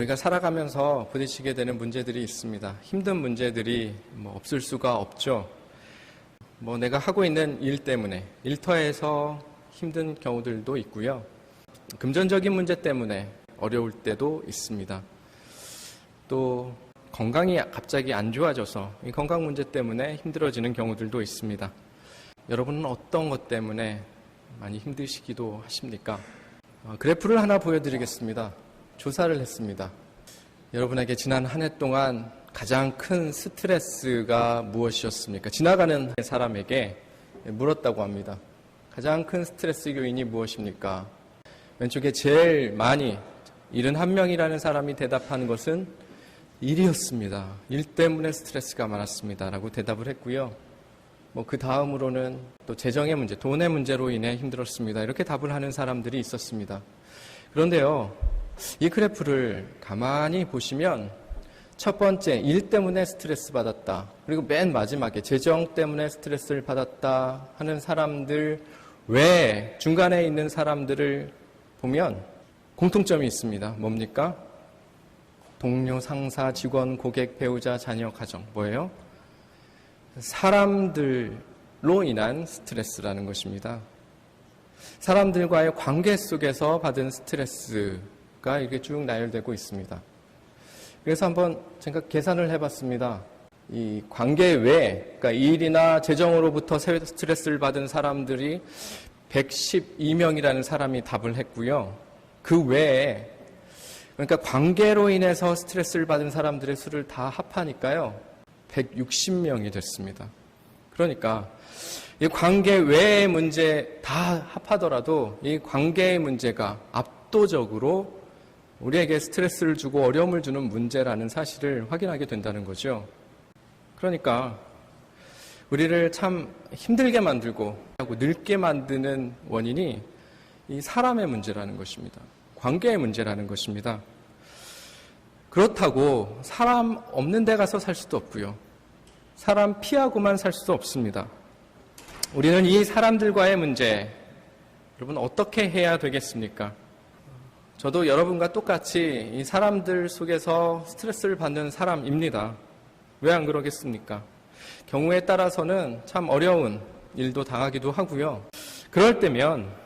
우리가 살아가면서 부딪히게 되는 문제들이 있습니다. 힘든 문제들이 없을 수가 없죠. 내가 하고 있는 일 때문에 일터에서 힘든 경우들도 있고요. 금전적인 문제 때문에 어려울 때도 있습니다. 또 건강이 갑자기 안 좋아져서 이 건강 문제 때문에 힘들어지는 경우들도 있습니다. 여러분은 어떤 것 때문에 많이 힘드시기도 하십니까? 그래프를 하나 보여드리겠습니다. 조사를 했습니다. 여러분에게 지난 한 해 동안 가장 큰 스트레스가 무엇이었습니까? 지나가는 사람에게 물었다고 합니다. 가장 큰 스트레스 요인이 무엇입니까? 왼쪽에 제일 많이 71명이라는 사람이 대답한 것은 일이었습니다. 일 때문에 스트레스가 많았습니다. 라고 대답을 했고요. 그 다음으로는 또 재정의 문제, 돈의 문제로 인해 힘들었습니다. 이렇게 답을 하는 사람들이 있었습니다. 그런데요, 이 그래프를 가만히 보시면 첫 번째, 일 때문에 스트레스 받았다. 그리고 맨 마지막에 재정 때문에 스트레스를 받았다 하는 사람들 외에 중간에 있는 사람들을 보면 공통점이 있습니다. 뭡니까? 동료, 상사, 직원, 고객, 배우자, 자녀, 가정. 뭐예요? 사람들로 인한 스트레스라는 것입니다. 사람들과의 관계 속에서 받은 스트레스가 이렇게 쭉 나열되고 있습니다. 그래서 한번 제가 계산을 해봤습니다. 이 관계 외에, 그러니까 일이나 재정으로부터 스트레스를 받은 사람들이 112명이라는 사람이 답을 했고요. 그 외에, 그러니까 관계로 인해서 스트레스를 받은 사람들의 수를 다 합하니까요, 160명이 됐습니다. 그러니까 이 관계 외의 문제 다 합하더라도 이 관계의 문제가 압도적으로 우리에게 스트레스를 주고 어려움을 주는 문제라는 사실을 확인하게 된다는 거죠. 그러니까 우리를 참 힘들게 만들고 늙게 만드는 원인이 이 사람의 문제라는 것입니다. 관계의 문제라는 것입니다. 그렇다고 사람 없는 데 가서 살 수도 없고요. 사람 피하고만 살 수도 없습니다. 우리는 이 사람들과의 문제, 여러분 어떻게 해야 되겠습니까? 저도 여러분과 똑같이 이 사람들 속에서 스트레스를 받는 사람입니다. 왜 안 그러겠습니까? 경우에 따라서는 참 어려운 일도 당하기도 하고요. 그럴 때면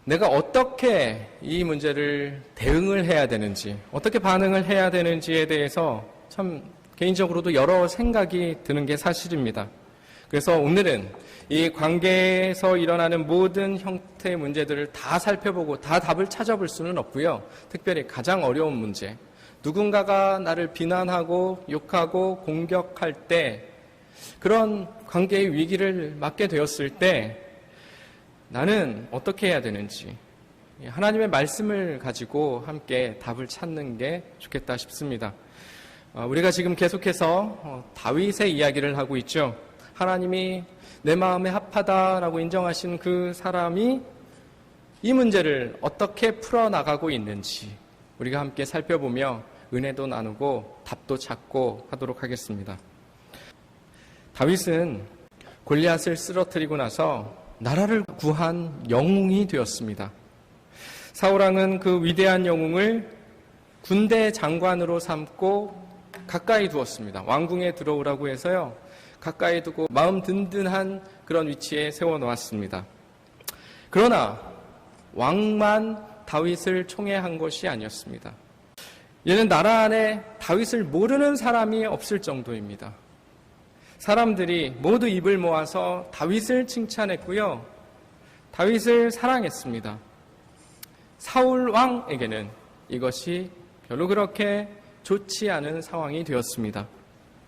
내가 어떻게 이 문제를 대응을 해야 되는지, 어떻게 반응을 해야 되는지에 대해서 참 개인적으로도 여러 생각이 드는 게 사실입니다. 그래서 오늘은 이 관계에서 일어나는 모든 형태의 문제들을 다 살펴보고 다 답을 찾아볼 수는 없고요. 특별히 가장 어려운 문제, 누군가가 나를 비난하고 욕하고 공격할 때, 그런 관계의 위기를 맞게 되었을 때 나는 어떻게 해야 되는지 하나님의 말씀을 가지고 함께 답을 찾는 게 좋겠다 싶습니다. 우리가 지금 계속해서 다윗의 이야기를 하고 있죠. 하나님이 내 마음에 합하다라고 인정하신 그 사람이 이 문제를 어떻게 풀어나가고 있는지 우리가 함께 살펴보며 은혜도 나누고 답도 찾고 하도록 하겠습니다. 다윗은 골리앗을 쓰러뜨리고 나서 나라를 구한 영웅이 되었습니다. 사울왕은 그 위대한 영웅을 군대 장관으로 삼고 가까이 두었습니다. 왕궁에 들어오라고 해서요, 가까이 두고 마음 든든한 그런 위치에 세워놓았습니다. 그러나 왕만 다윗을 총애한 것이 아니었습니다. 이는 나라 안에 다윗을 모르는 사람이 없을 정도입니다. 사람들이 모두 입을 모아서 다윗을 칭찬했고요, 다윗을 사랑했습니다. 사울 왕에게는 이것이 별로 그렇게 좋지 않은 상황이 되었습니다.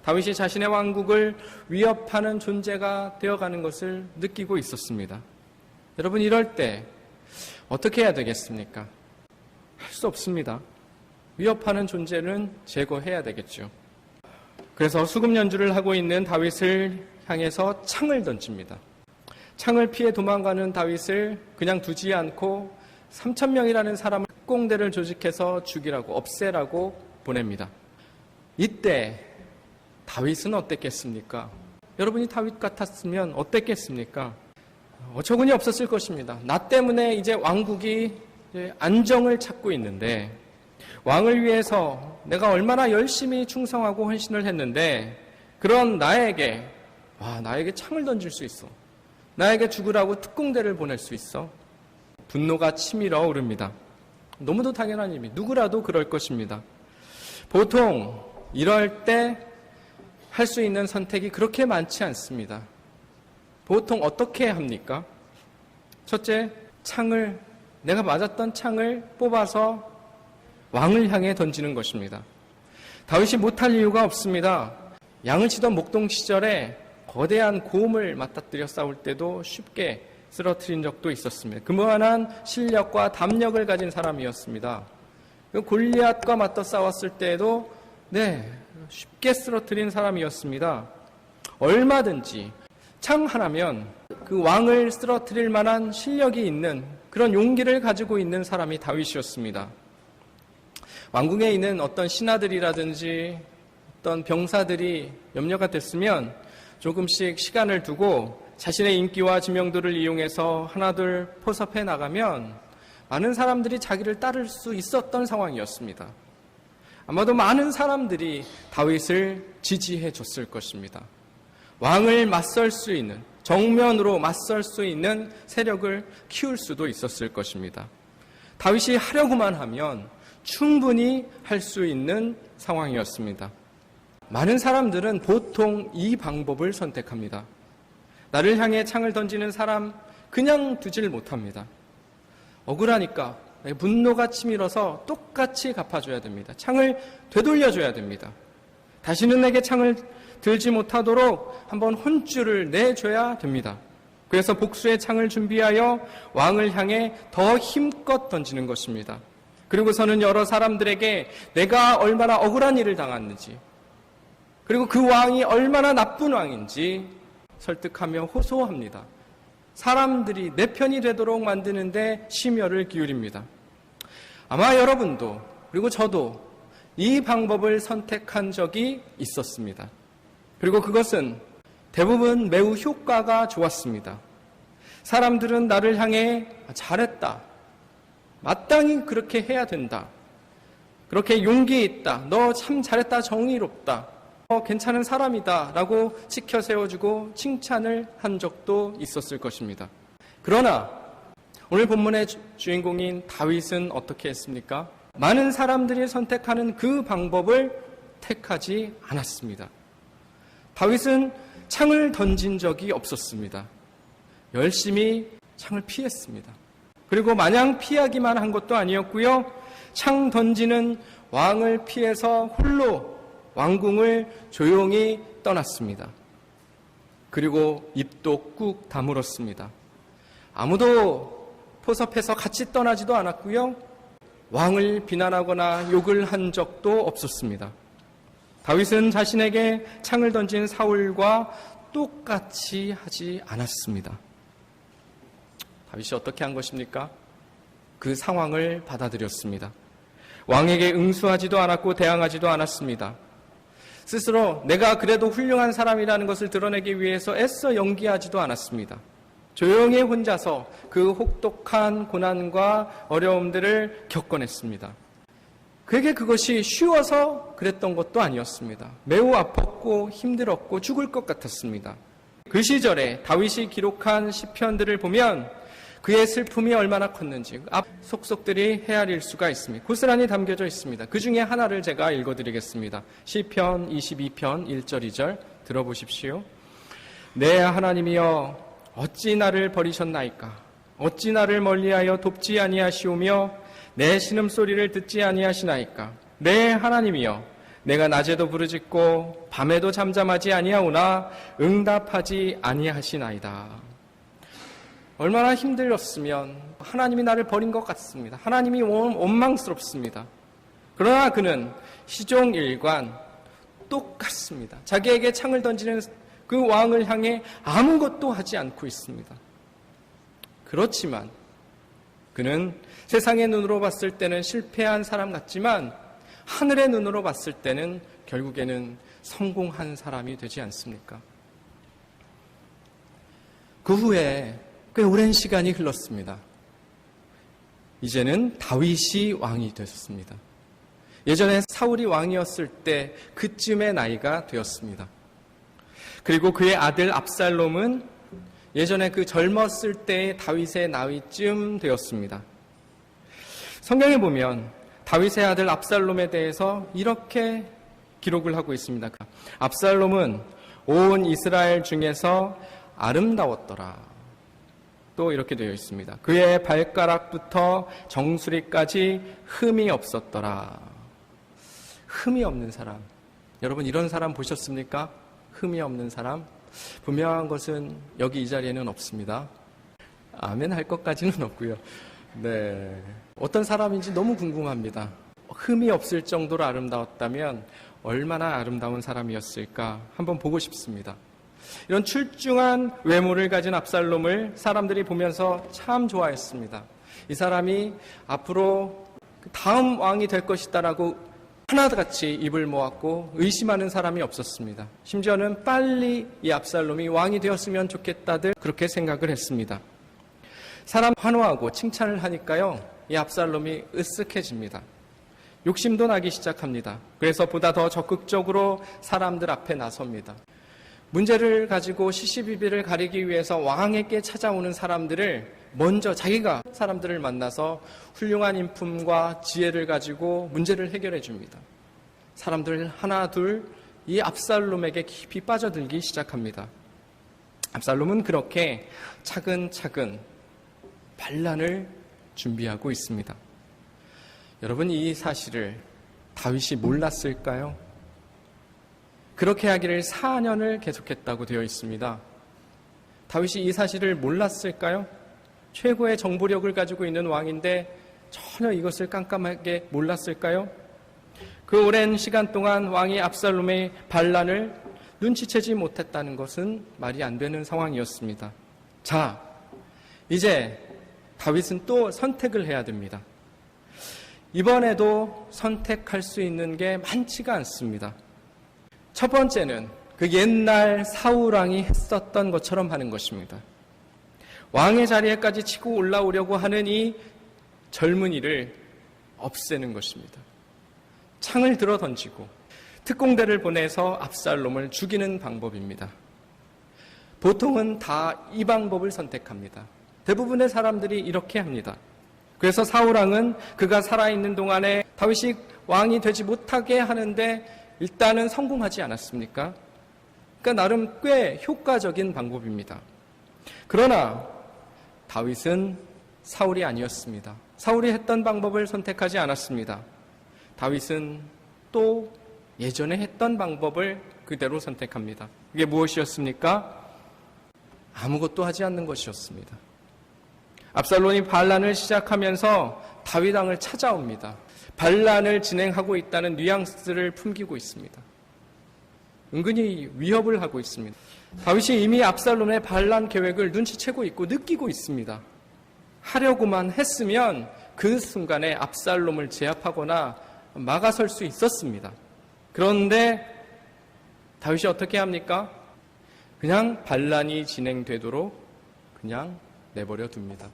다윗이 자신의 왕국을 위협하는 존재가 되어가는 것을 느끼고 있었습니다. 여러분, 이럴 때 어떻게 해야 되겠습니까? 할 수 없습니다. 위협하는 존재는 제거해야 되겠죠. 그래서 수금 연주를 하고 있는 다윗을 향해서 창을 던집니다. 창을 피해 도망가는 다윗을 그냥 두지 않고 3,000명이라는 사람을 특공대를 조직해서 죽이라고, 없애라고 보냅니다. 이때 다윗은 어땠겠습니까? 여러분이 다윗 같았으면 어땠겠습니까? 어처구니 없었을 것입니다. 나 때문에 이제 왕국이 안정을 찾고 있는데 왕을 위해서 내가 얼마나 열심히 충성하고 헌신을 했는데 그런 나에게 창을 던질 수 있어. 나에게 죽으라고 특공대를 보낼 수 있어. 분노가 치밀어 오릅니다. 너무도 당연한 일이 누구라도 그럴 것입니다. 보통 이럴 때 할 수 있는 선택이 그렇게 많지 않습니다. 보통 어떻게 합니까? 첫째, 내가 맞았던 창을 뽑아서 왕을 향해 던지는 것입니다. 다윗이 못할 이유가 없습니다. 양을 치던 목동 시절에 거대한 곰을 맞닥뜨려 싸울 때도 쉽게 쓰러뜨린 적도 있었습니다. 그무한한 실력과 담력을 가진 사람이었습니다. 골리앗과 맞서 싸웠을 때에도 쉽게 쓰러뜨린 사람이었습니다. 얼마든지 창 하나면 그 왕을 쓰러뜨릴 만한 실력이 있는 그런 용기를 가지고 있는 사람이 다윗이었습니다. 왕궁에 있는 어떤 신하들이라든지 어떤 병사들이 염려가 됐으면 조금씩 시간을 두고 자신의 인기와 지명도를 이용해서 하나둘 포섭해 나가면 많은 사람들이 자기를 따를 수 있었던 상황이었습니다. 아마도 많은 사람들이 다윗을 지지해 줬을 것입니다. 왕을 맞설 수 있는, 정면으로 맞설 수 있는 세력을 키울 수도 있었을 것입니다. 다윗이 하려고만 하면 충분히 할 수 있는 상황이었습니다. 많은 사람들은 보통 이 방법을 선택합니다. 나를 향해 창을 던지는 사람 그냥 두질 못합니다. 억울하니까 분노가 치밀어서 똑같이 갚아줘야 됩니다. 창을 되돌려줘야 됩니다. 다시는 내게 창을 들지 못하도록 한번 혼쭐을 내줘야 됩니다. 그래서 복수의 창을 준비하여 왕을 향해 더 힘껏 던지는 것입니다. 그리고서는 여러 사람들에게 내가 얼마나 억울한 일을 당했는지, 그리고 그 왕이 얼마나 나쁜 왕인지 설득하며 호소합니다. 사람들이 내 편이 되도록 만드는데 심혈을 기울입니다. 아마 여러분도 그리고 저도 이 방법을 선택한 적이 있었습니다. 그리고 그것은 대부분 매우 효과가 좋았습니다. 사람들은 나를 향해 잘했다, 마땅히 그렇게 해야 된다, 그렇게 용기 있다, 너 참 잘했다, 정의롭다, 괜찮은 사람이다 라고 지켜 세워주고 칭찬을 한 적도 있었을 것입니다. 그러나 오늘 본문의 주인공인 다윗은 어떻게 했습니까? 많은 사람들이 선택하는 그 방법을 택하지 않았습니다. 다윗은 창을 던진 적이 없었습니다. 열심히 창을 피했습니다. 그리고 마냥 피하기만 한 것도 아니었고요. 창 던지는 왕을 피해서 홀로 왕궁을 조용히 떠났습니다. 그리고 입도 꾹 다물었습니다. 아무도 포섭해서 같이 떠나지도 않았고요. 왕을 비난하거나 욕을 한 적도 없었습니다. 다윗은 자신에게 창을 던진 사울과 똑같이 하지 않았습니다. 다윗이 어떻게 한 것입니까? 그 상황을 받아들였습니다. 왕에게 응수하지도 않았고 대항하지도 않았습니다. 스스로 내가 그래도 훌륭한 사람이라는 것을 드러내기 위해서 애써 연기하지도 않았습니다. 조용히 혼자서 그 혹독한 고난과 어려움들을 겪어냈습니다. 그에게 그것이 쉬워서 그랬던 것도 아니었습니다. 매우 아팠고 힘들었고 죽을 것 같았습니다. 그 시절에 다윗이 기록한 시편들을 보면 그의 슬픔이 얼마나 컸는지 앞 속속들이 헤아릴 수가 있습니다. 고스란히 담겨져 있습니다. 그 중에 하나를 제가 읽어드리겠습니다. 시편 22편 1절 2절 들어보십시오. 내 하나님이여 어찌 나를 버리셨나이까? 어찌 나를 멀리하여 돕지 아니하시오며 내 신음소리를 듣지 아니하시나이까? 내 하나님이여 내가 낮에도 부르짖고 밤에도 잠잠하지 아니하오나 응답하지 아니하시나이다. 얼마나 힘들었으면 하나님이 나를 버린 것 같습니다. 하나님이 원망스럽습니다. 그러나 그는 시종일관 똑같습니다. 자기에게 창을 던지는 그 왕을 향해 아무것도 하지 않고 있습니다. 그렇지만 그는 세상의 눈으로 봤을 때는 실패한 사람 같지만 하늘의 눈으로 봤을 때는 결국에는 성공한 사람이 되지 않습니까? 그 후에 꽤 오랜 시간이 흘렀습니다. 이제는 다윗이 왕이 되었습니다. 예전에 사울이 왕이었을 때 그쯤의 나이가 되었습니다. 그리고 그의 아들 압살롬은 예전에 그 젊었을 때의 다윗의 나이쯤 되었습니다. 성경에 보면 다윗의 아들 압살롬에 대해서 이렇게 기록을 하고 있습니다. 압살롬은 온 이스라엘 중에서 아름다웠더라. 또 이렇게 되어 있습니다. 그의 발가락부터 정수리까지 흠이 없었더라. 흠이 없는 사람. 여러분 이런 사람 보셨습니까? 흠이 없는 사람. 분명한 것은 여기 이 자리에는 없습니다. 아멘 할 것까지는 없고요. 네. 어떤 사람인지 너무 궁금합니다. 흠이 없을 정도로 아름다웠다면 얼마나 아름다운 사람이었을까 한번 보고 싶습니다. 이런 출중한 외모를 가진 압살롬을 사람들이 보면서 참 좋아했습니다. 이 사람이 앞으로 다음 왕이 될 것이다라고 하나같이 입을 모았고 의심하는 사람이 없었습니다. 심지어는 빨리 이 압살롬이 왕이 되었으면 좋겠다들 그렇게 생각을 했습니다. 사람 환호하고 칭찬을 하니까요, 이 압살롬이 으쓱해집니다. 욕심도 나기 시작합니다. 그래서 보다 더 적극적으로 사람들 앞에 나섭니다. 문제를 가지고 시시비비를 가리기 위해서 왕에게 찾아오는 사람들을 먼저 자기가 사람들을 만나서 훌륭한 인품과 지혜를 가지고 문제를 해결해 줍니다. 사람들 하나 둘 이 압살롬에게 깊이 빠져들기 시작합니다. 압살롬은 그렇게 차근차근 반란을 준비하고 있습니다. 여러분 이 사실을 다윗이 몰랐을까요? 그렇게 하기를 4년을 계속했다고 되어 있습니다. 다윗이 이 사실을 몰랐을까요? 최고의 정보력을 가지고 있는 왕인데 전혀 이것을 깜깜하게 몰랐을까요? 그 오랜 시간 동안 왕이 압살롬의 반란을 눈치채지 못했다는 것은 말이 안 되는 상황이었습니다. 자, 이제 다윗은 또 선택을 해야 됩니다. 이번에도 선택할 수 있는 게 많지가 않습니다. 첫 번째는 그 옛날 사울왕이 했었던 것처럼 하는 것입니다. 왕의 자리에까지 치고 올라오려고 하는 이 젊은이를 없애는 것입니다. 창을 들어 던지고 특공대를 보내서 압살롬을 죽이는 방법입니다. 보통은 다 이 방법을 선택합니다. 대부분의 사람들이 이렇게 합니다. 그래서 사울왕은 그가 살아있는 동안에 다윗이 왕이 되지 못하게 하는데 일단은 성공하지 않았습니까? 그러니까 나름 꽤 효과적인 방법입니다. 그러나 다윗은 사울이 아니었습니다. 사울이 했던 방법을 선택하지 않았습니다. 다윗은 또 예전에 했던 방법을 그대로 선택합니다. 그게 무엇이었습니까? 아무것도 하지 않는 것이었습니다. 압살롬이 반란을 시작하면서 다윗 왕을 찾아옵니다. 반란을 진행하고 있다는 뉘앙스를 풍기고 있습니다. 은근히 위협을 하고 있습니다. 다윗이 이미 압살롬의 반란 계획을 눈치채고 있고 느끼고 있습니다. 하려고만 했으면 그 순간에 압살롬을 제압하거나 막아설 수 있었습니다. 그런데 다윗이 어떻게 합니까? 그냥 반란이 진행되도록 그냥 내버려 둡니다.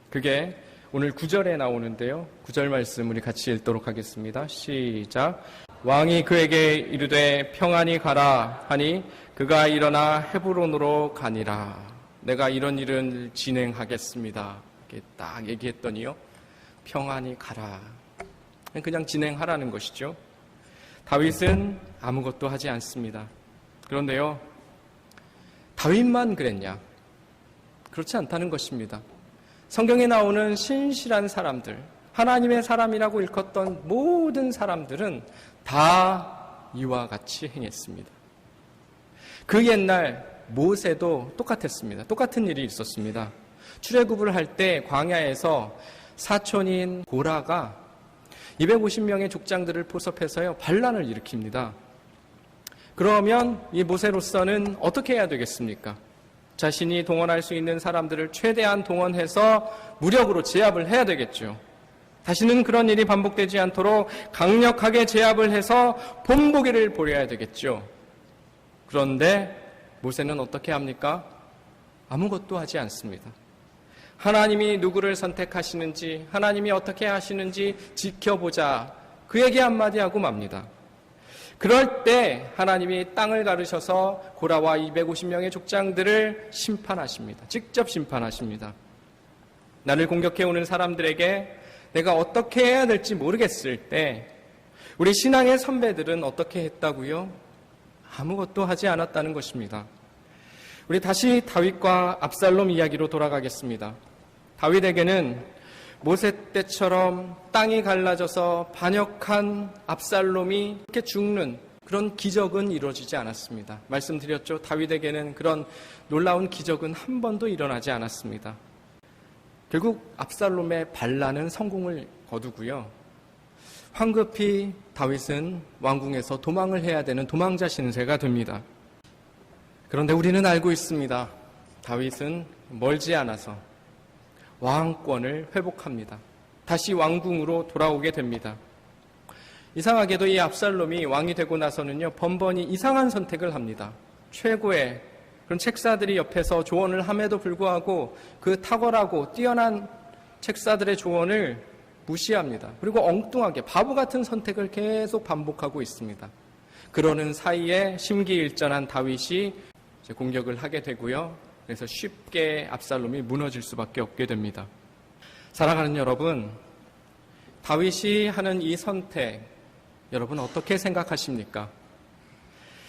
그게 오늘 9절에 나오는데요. 9절 말씀 우리 같이 읽도록 하겠습니다. 시작. 왕이 그에게 이르되 평안히 가라 하니 그가 일어나 헤브론으로 가니라. 내가 이런 일을 진행하겠습니다. 이렇게 딱 얘기했더니요. 평안히 가라. 그냥 진행하라는 것이죠. 다윗은 아무것도 하지 않습니다. 그런데요. 다윗만 그랬냐? 그렇지 않다는 것입니다. 성경에 나오는 신실한 사람들, 하나님의 사람이라고 일컫던 모든 사람들은 다 이와 같이 행했습니다. 그 옛날 모세도 똑같았습니다. 똑같은 일이 있었습니다. 출애굽을 할 때 광야에서 사촌인 고라가 250명의 족장들을 포섭해서요 반란을 일으킵니다. 그러면 이 모세로서는 어떻게 해야 되겠습니까? 자신이 동원할 수 있는 사람들을 최대한 동원해서 무력으로 제압을 해야 되겠죠. 다시는 그런 일이 반복되지 않도록 강력하게 제압을 해서 본보기를 보여야 되겠죠. 그런데 모세는 어떻게 합니까? 아무것도 하지 않습니다. 하나님이 누구를 선택하시는지, 하나님이 어떻게 하시는지 지켜보자. 그에게 한마디 하고 맙니다. 그럴 때 하나님이 땅을 가르셔서 고라와 250명의 족장들을 심판하십니다. 직접 심판하십니다. 나를 공격해오는 사람들에게 내가 어떻게 해야 될지 모르겠을 때 우리 신앙의 선배들은 어떻게 했다고요? 아무것도 하지 않았다는 것입니다. 우리 다시 다윗과 압살롬 이야기로 돌아가겠습니다. 다윗에게는 모세 때처럼 땅이 갈라져서 반역한 압살롬이 이렇게 죽는 그런 기적은 이루어지지 않았습니다. 말씀드렸죠. 다윗에게는 그런 놀라운 기적은 한 번도 일어나지 않았습니다. 결국 압살롬의 반란은 성공을 거두고요. 황급히 다윗은 왕궁에서 도망을 해야 되는 도망자 신세가 됩니다. 그런데 우리는 알고 있습니다. 다윗은 멀지 않아서 왕권을 회복합니다. 다시 왕궁으로 돌아오게 됩니다. 이상하게도 이 압살롬이 왕이 되고 나서는요, 번번이 이상한 선택을 합니다. 최고의 그런 책사들이 옆에서 조언을 함에도 불구하고 그 탁월하고 뛰어난 책사들의 조언을 무시합니다. 그리고 엉뚱하게 바보 같은 선택을 계속 반복하고 있습니다. 그러는 사이에 심기일전한 다윗이 공격을 하게 되고요. 그래서 쉽게 압살롬이 무너질 수밖에 없게 됩니다. 사랑하는 여러분, 다윗이 하는 이 선택, 여러분 어떻게 생각하십니까?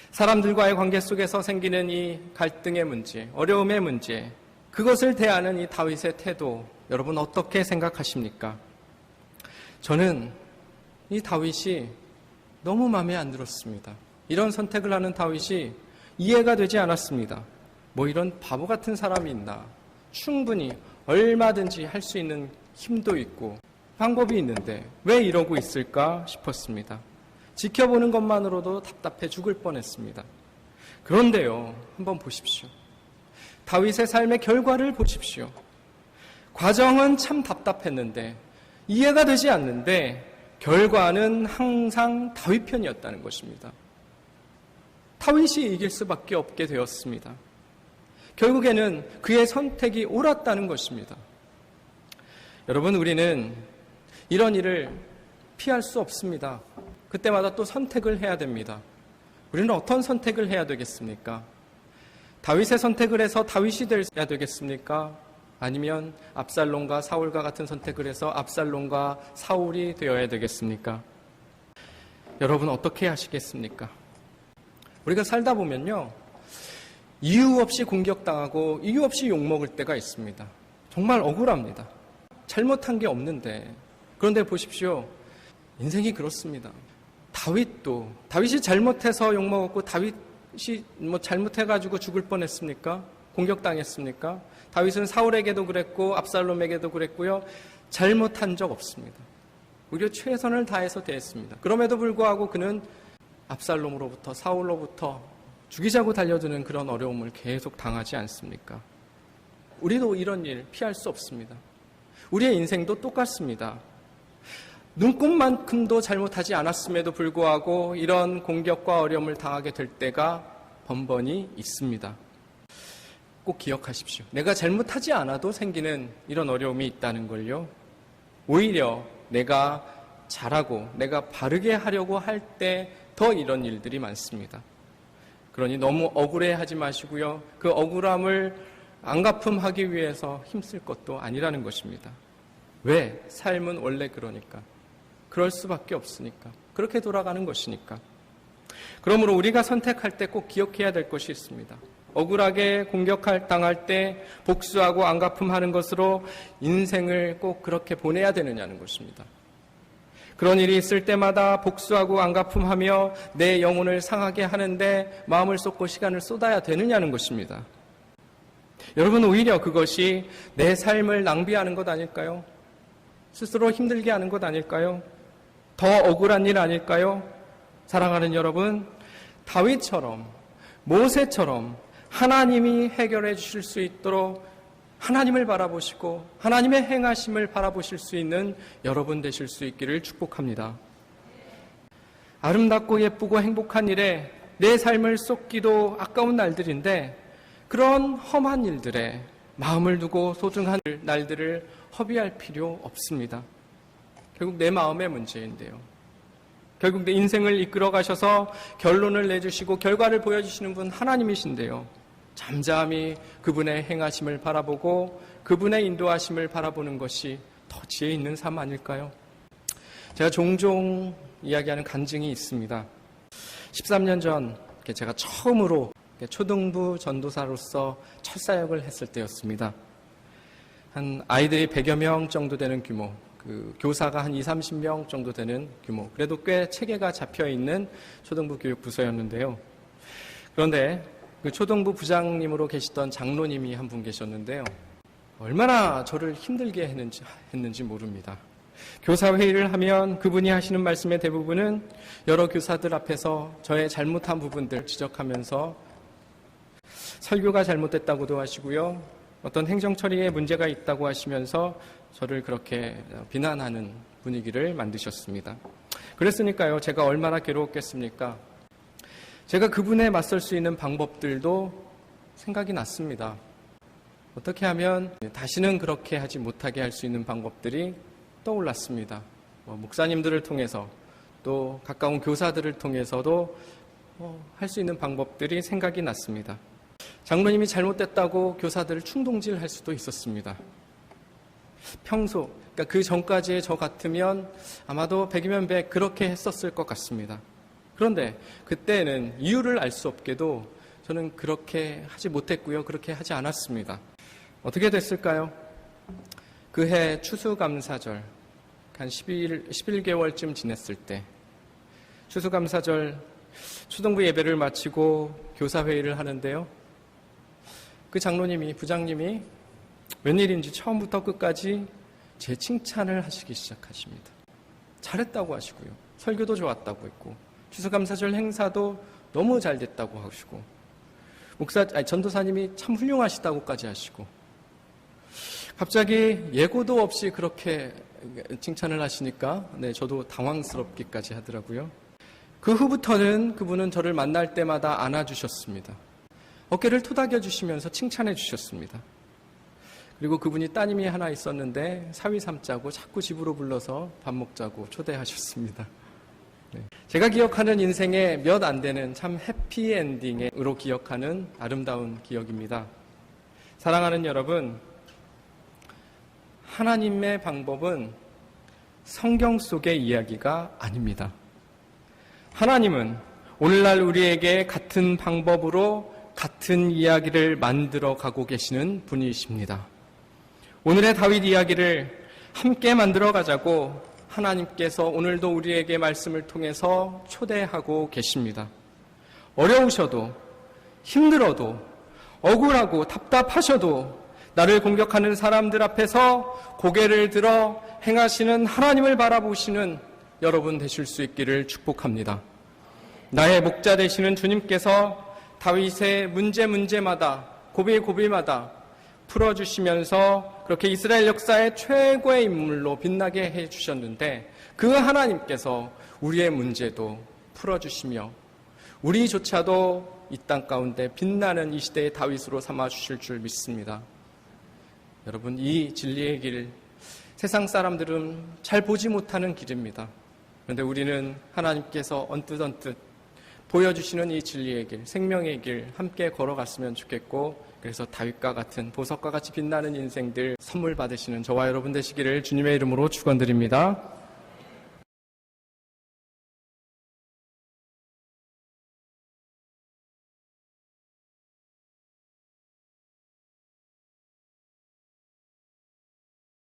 사람들과의 관계 속에서 생기는 이 갈등의 문제, 어려움의 문제, 그것을 대하는 이 다윗의 태도, 여러분 어떻게 생각하십니까? 저는 이 다윗이 너무 마음에 안 들었습니다. 이런 선택을 하는 다윗이 이해가 되지 않았습니다. 뭐 이런 바보 같은 사람이 있나? 충분히 얼마든지 할 수 있는 힘도 있고 방법이 있는데 왜 이러고 있을까 싶었습니다. 지켜보는 것만으로도 답답해 죽을 뻔했습니다. 그런데요, 한번 보십시오. 다윗의 삶의 결과를 보십시오. 과정은 참 답답했는데 이해가 되지 않는데 결과는 항상 다윗 편이었다는 것입니다. 다윗이 이길 수밖에 없게 되었습니다. 결국에는 그의 선택이 옳았다는 것입니다. 여러분, 우리는 이런 일을 피할 수 없습니다. 그때마다 또 선택을 해야 됩니다. 우리는 어떤 선택을 해야 되겠습니까? 다윗의 선택을 해서 다윗이 되어야 되겠습니까? 아니면 압살롬과 사울과 같은 선택을 해서 압살롬과 사울이 되어야 되겠습니까? 여러분 어떻게 하시겠습니까? 우리가 살다 보면요, 이유 없이 공격당하고 이유 없이 욕먹을 때가 있습니다. 정말 억울합니다. 잘못한 게 없는데. 그런데 보십시오. 인생이 그렇습니다. 다윗이 잘못해서 욕먹었고 다윗이 잘못해가지고 죽을 뻔했습니까? 공격당했습니까? 다윗은 사울에게도 그랬고 압살롬에게도 그랬고요. 잘못한 적 없습니다. 오히려 최선을 다해서 대했습니다. 그럼에도 불구하고 그는 압살롬으로부터 사울로부터 죽이자고 달려드는 그런 어려움을 계속 당하지 않습니까? 우리도 이런 일 피할 수 없습니다. 우리의 인생도 똑같습니다. 눈꼽만큼도 잘못하지 않았음에도 불구하고 이런 공격과 어려움을 당하게 될 때가 번번이 있습니다. 꼭 기억하십시오. 내가 잘못하지 않아도 생기는 이런 어려움이 있다는 걸요. 오히려 내가 잘하고 내가 바르게 하려고 할 때 더 이런 일들이 많습니다. 그러니 너무 억울해하지 마시고요. 그 억울함을 안갚음하기 위해서 힘쓸 것도 아니라는 것입니다. 왜? 삶은 원래 그러니까. 그럴 수밖에 없으니까. 그렇게 돌아가는 것이니까. 그러므로 우리가 선택할 때 꼭 기억해야 될 것이 있습니다. 억울하게 당할 때 복수하고 안갚음하는 것으로 인생을 꼭 그렇게 보내야 되느냐는 것입니다. 그런 일이 있을 때마다 복수하고 안갚음하며 내 영혼을 상하게 하는데 마음을 쏟고 시간을 쏟아야 되느냐는 것입니다. 여러분, 오히려 그것이 내 삶을 낭비하는 것 아닐까요? 스스로 힘들게 하는 것 아닐까요? 더 억울한 일 아닐까요? 사랑하는 여러분, 다윗처럼 모세처럼 하나님이 해결해 주실 수 있도록 하나님을 바라보시고 하나님의 행하심을 바라보실 수 있는 여러분 되실 수 있기를 축복합니다. 아름답고 예쁘고 행복한 일에 내 삶을 쏟기도 아까운 날들인데 그런 험한 일들에 마음을 두고 소중한 날들을 허비할 필요 없습니다. 결국 내 마음의 문제인데요. 결국 내 인생을 이끌어 가셔서 결론을 내주시고 결과를 보여주시는 분 하나님이신데요. 잠잠히 그분의 행하심을 바라보고 그분의 인도하심을 바라보는 것이 더 지혜 있는 삶 아닐까요? 제가 종종 이야기하는 간증이 있습니다. 13년 전 제가 처음으로 초등부 전도사로서 첫 사역을 했을 때였습니다. 한 아이들이 100여 명 정도 되는 규모, 그 교사가 한 20, 30명 정도 되는 규모, 그래도 꽤 체계가 잡혀있는 초등부 교육부서였는데요. 그런데 그 초등부 부장님으로 계시던 장로님이 한 분 계셨는데요. 얼마나 저를 힘들게 했는지 모릅니다. 교사회의를 하면 그분이 하시는 말씀의 대부분은 여러 교사들 앞에서 저의 잘못한 부분들 지적하면서 설교가 잘못됐다고도 하시고요. 어떤 행정처리에 문제가 있다고 하시면서 저를 그렇게 비난하는 분위기를 만드셨습니다. 그랬으니까요, 제가 얼마나 괴로웠겠습니까? 제가 그분에 맞설 수 있는 방법들도 생각이 났습니다. 어떻게 하면 다시는 그렇게 하지 못하게 할 수 있는 방법들이 떠올랐습니다. 목사님들을 통해서 또 가까운 교사들을 통해서도 할 수 있는 방법들이 생각이 났습니다. 장로님이 잘못됐다고 교사들을 충동질할 수도 있었습니다. 그러니까 그 전까지의 저 같으면 아마도 100이면 100 그렇게 했었을 것 같습니다. 그런데 그때는 이유를 알 수 없게도 저는 그렇게 하지 못했고요. 그렇게 하지 않았습니다. 어떻게 됐을까요? 그해 추수감사절, 한 11개월쯤 지냈을 때 추수감사절 초등부 예배를 마치고 교사회의를 하는데요. 그 장로님이, 부장님이 웬일인지 처음부터 끝까지 제 칭찬을 하시기 시작하십니다. 잘했다고 하시고요. 설교도 좋았다고 했고 추수감사절 행사도 너무 잘 됐다고 하시고 전도사님이 참 훌륭하시다고까지 하시고 갑자기 예고도 없이 그렇게 칭찬을 하시니까 저도 당황스럽기까지 하더라고요. 그 후부터는 그분은 저를 만날 때마다 안아주셨습니다. 어깨를 토닥여 주시면서 칭찬해 주셨습니다. 그리고 그분이 따님이 하나 있었는데 사위 삼자고 자꾸 집으로 불러서 밥 먹자고 초대하셨습니다. 제가 기억하는 인생의 몇 안 되는 참 해피엔딩으로 기억하는 아름다운 기억입니다. 사랑하는 여러분, 하나님의 방법은 성경 속의 이야기가 아닙니다. 하나님은 오늘날 우리에게 같은 방법으로 같은 이야기를 만들어 가고 계시는 분이십니다. 오늘의 다윗 이야기를 함께 만들어 가자고 하나님께서 오늘도 우리에게 말씀을 통해서 초대하고 계십니다. 어려우셔도, 힘들어도, 억울하고 답답하셔도 나를 공격하는 사람들 앞에서 고개를 들어 행하시는 하나님을 바라보시는 여러분 되실 수 있기를 축복합니다. 나의 목자 되시는 주님께서 다윗의 문제마다 고비마다 풀어주시면서 그렇게 이스라엘 역사의 최고의 인물로 빛나게 해주셨는데 그 하나님께서 우리의 문제도 풀어주시며 우리조차도 이 땅 가운데 빛나는 이 시대의 다윗으로 삼아주실 줄 믿습니다. 여러분, 이 진리의 길, 세상 사람들은 잘 보지 못하는 길입니다. 그런데 우리는 하나님께서 언뜻 보여주시는 이 진리의 길, 생명의 길 함께 걸어갔으면 좋겠고, 그래서 다윗과 같은 보석과 같이 빛나는 인생들 선물 받으시는 저와 여러분 되시기를 주님의 이름으로 축원드립니다.